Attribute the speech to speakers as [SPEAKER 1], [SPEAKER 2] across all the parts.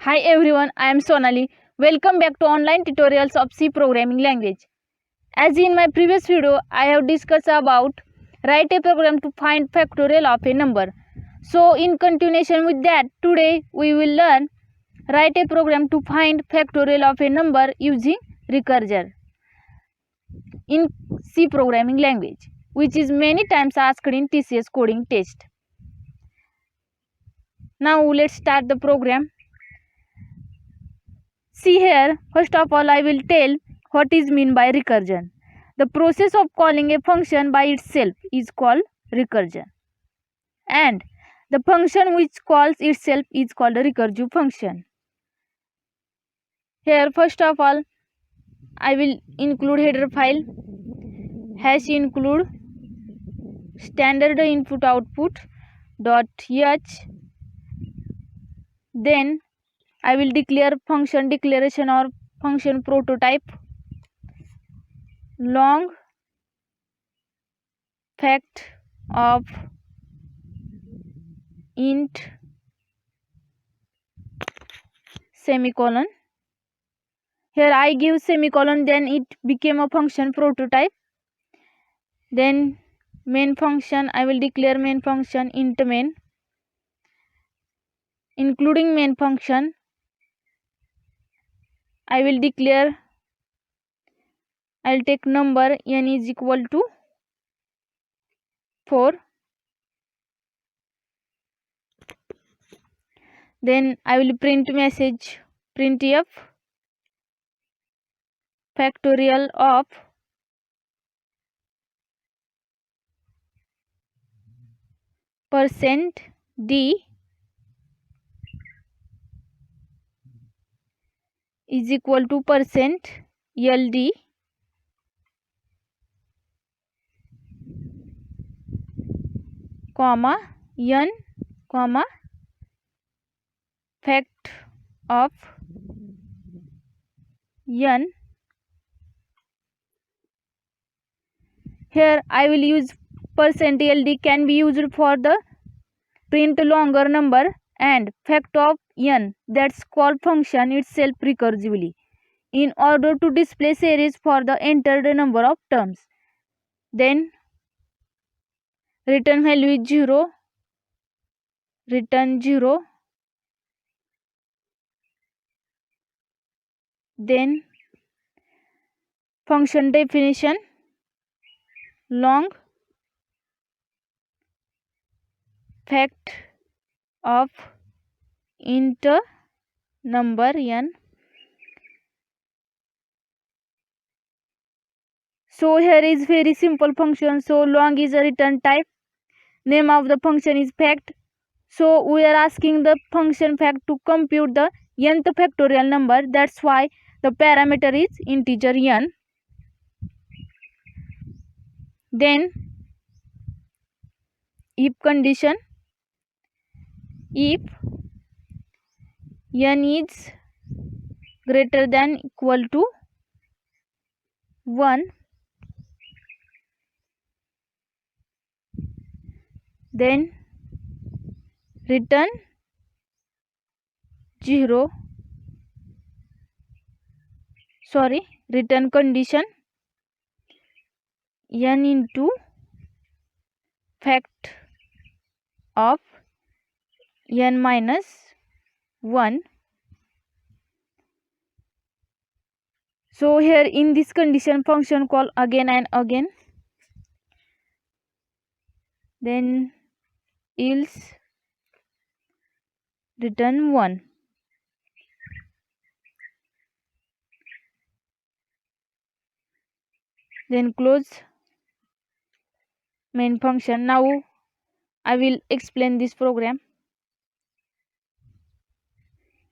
[SPEAKER 1] Hi everyone, I am Sonali. Welcome back to online tutorials of C programming language. As in my previous video, I have discussed about write a program to find factorial of a number. So in continuation with that, today we will learn write a program to find factorial of a number using recursion in C programming language, which is many times asked in TCS coding test. Now let's start the program. See here, first of all I will tell what is mean by recursion. The process of calling a function by itself is called recursion, and the function which calls itself is called a recursive function. Here first of all I will include header file hash include standard input output .h. Then I will declare function declaration or function prototype long fact of int semicolon. Here I give semicolon, then it became a function prototype. Then main function, I will declare main function int main. Including main function, I will declare, I will take number n is equal to 4. Then I will print message printf factorial of %d is equal to %ld comma n comma fact of n. Here I will use %ld can be used for the print longer number, and fact of n, that's called function itself recursively in order to display series for the entered number of terms. Then return value is 0, return 0. Then function definition long fact of int number n. So here is very simple function. So long is a return type, name of the function is fact. So we are asking the function fact to compute the nth factorial number, that's why the parameter is integer n. Then if condition, if n is greater than equal to 1, then return 0, return condition n into fact of n minus 1. So here in this condition function call again and again. Then else return 1. Then close main function. Now I will explain this program.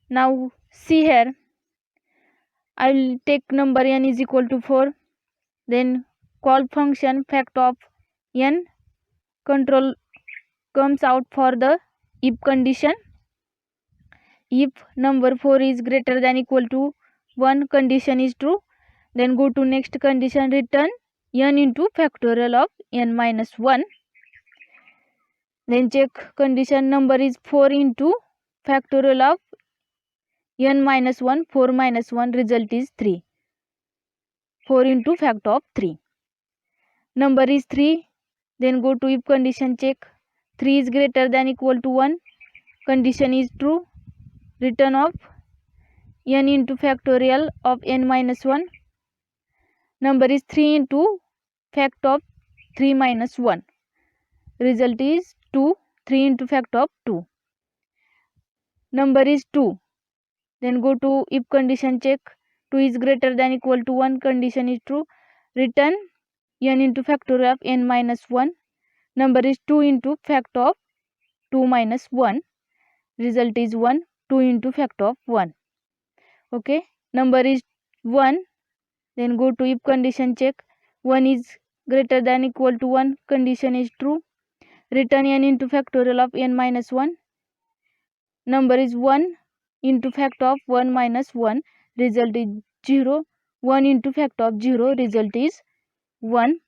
[SPEAKER 1] Now see here, I will take number n is equal to 4, then call function fact of n, control comes out for the if condition. If number 4 is greater than equal to 1, condition is true. Then go to next condition, return n into factorial of n minus 1. Then check condition, number is 4 into factorial of n minus 1, 4 minus 1, result is 3. 4 into factor of 3. Number is 3, then go to if condition check. 3 is greater than equal to 1, condition is true. Return of n into factorial of n minus 1. Number is 3 into factor of 3 minus 1. Result is 2. 3 into factor of 2. Number is 2. Then go to if condition check. 2 is greater than equal to 1. Condition is true. Return n into factorial of n minus 1. Number is 2 into factor of 2 minus 1. Result is 1. 2 into factor of 1. Okay. Number is 1. Then go to if condition check. 1 is greater than equal to 1. Condition is true. Return n into factorial of n minus 1. Number is 1 into factor of 1 minus 1. Result is 0. 1 into factor of 0. Result is 1.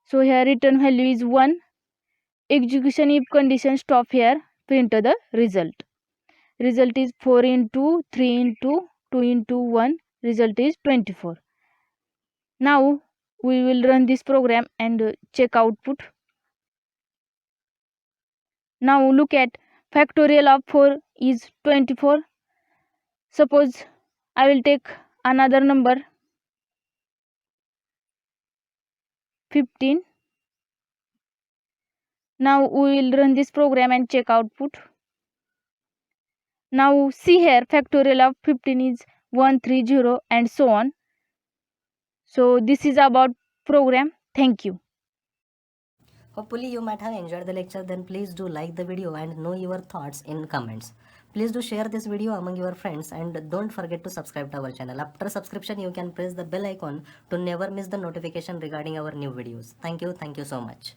[SPEAKER 1] So here return value is 1. Execution if condition stop here. Print the result. Result is 4 into 3 into 2 into 1. Result is 24. Now we will run this program and check output. Now look at factorial of 4 is 24. Suppose I will take another number 15. Now we will run this program and check output. Now see here factorial of 15 is 130 and so on. So this is about program. Thank you.
[SPEAKER 2] Hopefully you might have enjoyed the lecture. Then please do like the video and know your thoughts in comments. Please do share this video among your friends and don't forget to subscribe to our channel. After subscription you can press the bell icon to never miss the notification regarding our new videos. Thank you so much.